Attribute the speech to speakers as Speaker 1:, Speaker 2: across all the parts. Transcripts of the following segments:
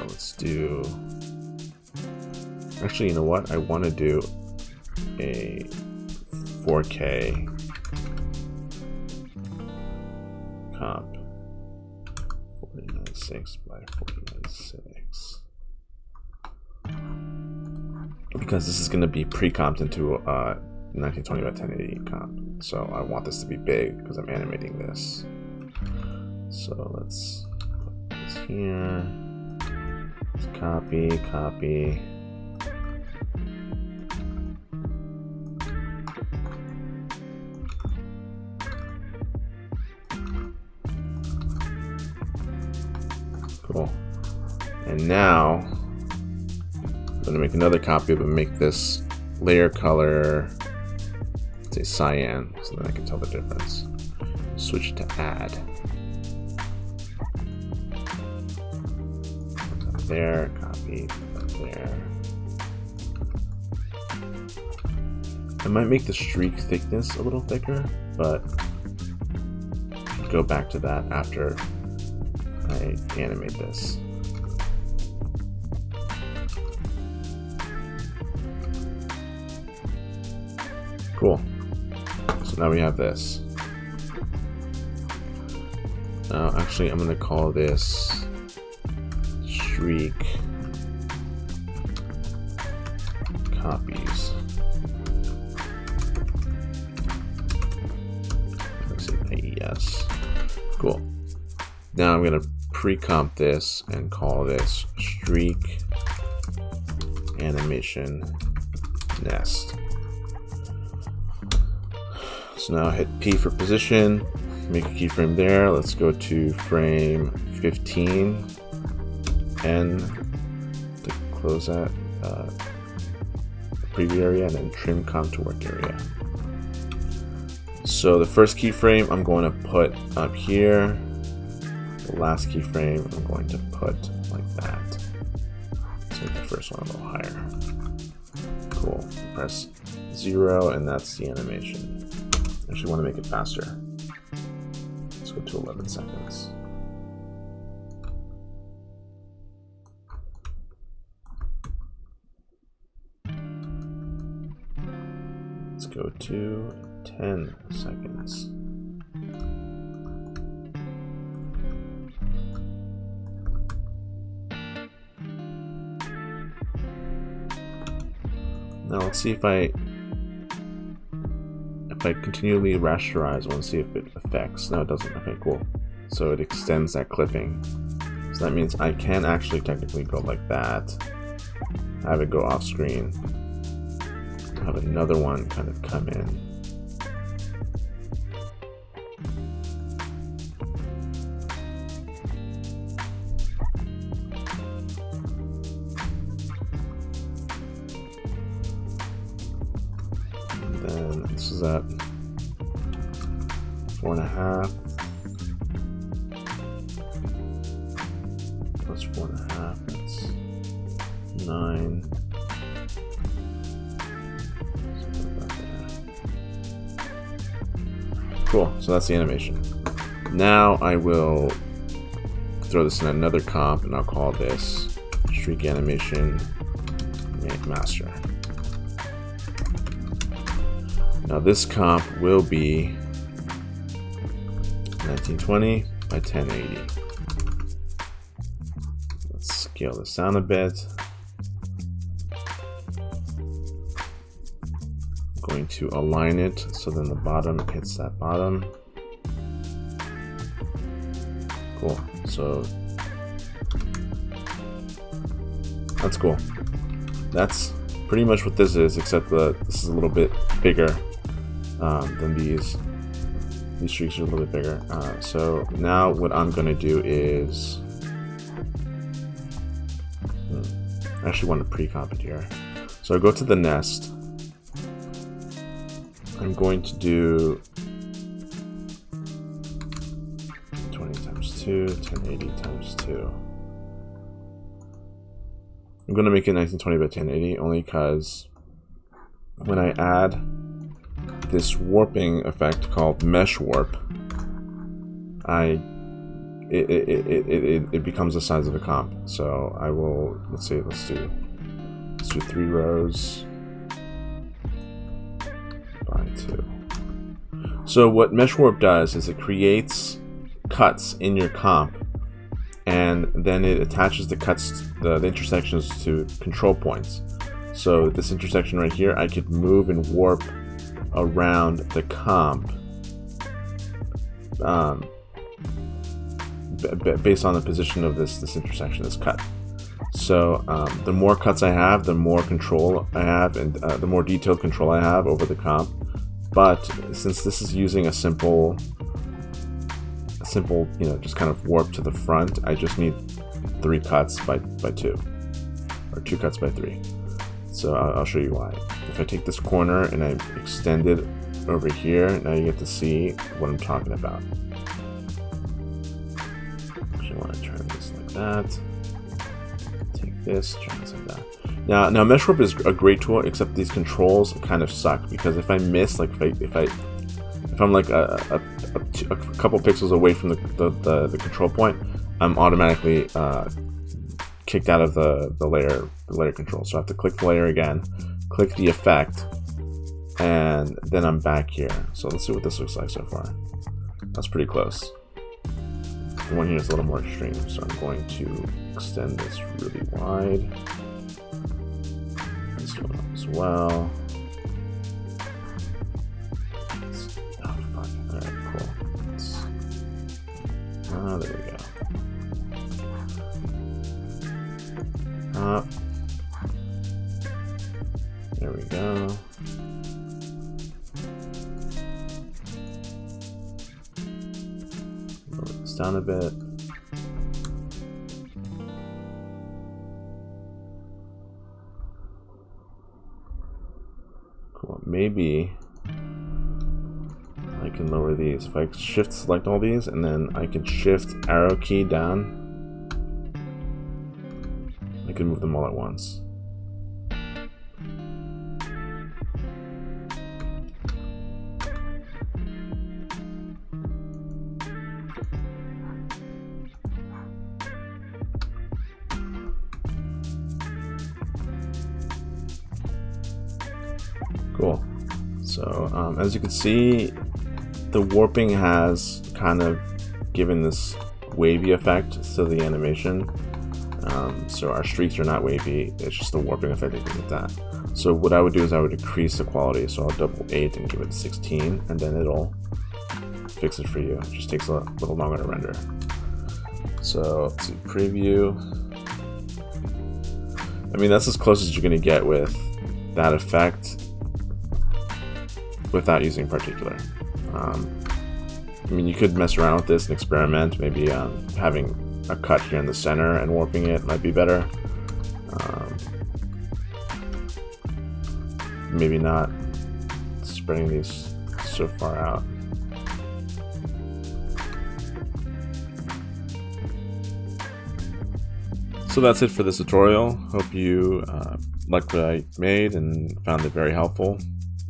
Speaker 1: let's do. Actually, you know what? I want to do a 4K comp. 4096 by 4096. Because this is going to be pre-comped into 1920 by 1080 comp. So I want this to be big because I'm animating this. So let's put this here. Let's copy. Cool. And now I'm going to make another copy, but make this layer color, let's say cyan, so then I can tell the difference. Switch to add. Put that there, copy, put that there. I might make the streak thickness a little thicker, but go back to that after I animate this. Cool. So now we have this. Now, actually, I'm going to call this streak copies. Let's say AES. Cool. Now I'm going to pre-comp this and call this streak animation nest. So now hit P for position, make a keyframe there. Let's go to frame 15 and to close that preview area, and then trim comp to work area. So the first keyframe I'm going to put up here. The last keyframe I'm going to put like that. Let's make the first one a little higher. Cool. Press 0 and that's the animation. I actually want to make it faster. Let's go to 11 seconds. Let's go to 10 seconds. Now let's see if I continually rasterize, I want to see if it affects. No, it doesn't. Okay, cool. So it extends that clipping. So that means I can actually technically go like that, have it go off screen, have another one kind of come in. This is at 4.5 plus 4.5, that's 9. Cool, so that's the animation. Now I will throw this in another comp and I'll call this streak animation master. Now this comp will be 1920 by 1080. Let's scale this down a bit. I'm going to align it so then the bottom hits that bottom. Cool. So that's cool. That's pretty much what this is, except that this is a little bit bigger than these. These streaks are a little bit bigger. So now what I'm going to do is, I actually want to pre-comp it here. So I go to the nest. I'm going to do 20 times 2, 1080 times 2. I'm going to make it 1920 by 1080 only because when I add this warping effect called mesh warp, it becomes the size of a comp. So I will, let's do 3 rows by 2. So what Mesh Warp does is it creates cuts in your comp, and then it attaches the cuts, the intersections, to control points. So this intersection right here, I could move and warp around the comp based on the position of this intersection, this cut. So the more cuts I have, the more control I have, and the more detailed control I have over the comp. But since this is using a simple, just kind of warp to the front, I just need 3 cuts by 2, or 2 cuts by 3. So I'll show you why. If I take this corner and I extend it over here, now you get to see what I'm talking about. Actually, I want to turn this like that. Take this, turn this like that. Now Mesh Warp is a great tool, except these controls kind of suck, because if I miss, like if I'm like a couple pixels away from the control point, I'm automatically kicked out of the layer control. So I have to click the layer again, click the effect, and then I'm back here. So let's see what this looks like so far. That's pretty close. The one here is a little more extreme, so I'm going to extend this really wide. This one up as well. Oh, fuck. Alright, cool. There we go. Up. There we go. Lower this down a bit. Cool. Maybe I can lower these. If I shift select all these, and then I can shift arrow key down, I can move them all at once. Cool. So as you can see, the warping has kind of given this wavy effect to the animation. So our streaks are not wavy, it's just the warping effect that gives it that. So what I would do is I would increase the quality, so I'll double 8 and give it 16, and then it'll fix it for you. It just takes a little longer to render. So let's see, preview. I mean, that's as close as you're going to get with that effect without using particular. I mean, you could mess around with this and experiment, maybe having a cut here in the center and warping it might be better. Maybe not spreading these so far out. So that's it for this tutorial. Hope you liked what I made and found it very helpful.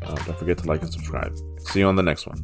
Speaker 1: Don't forget to like and subscribe. See you on the next one.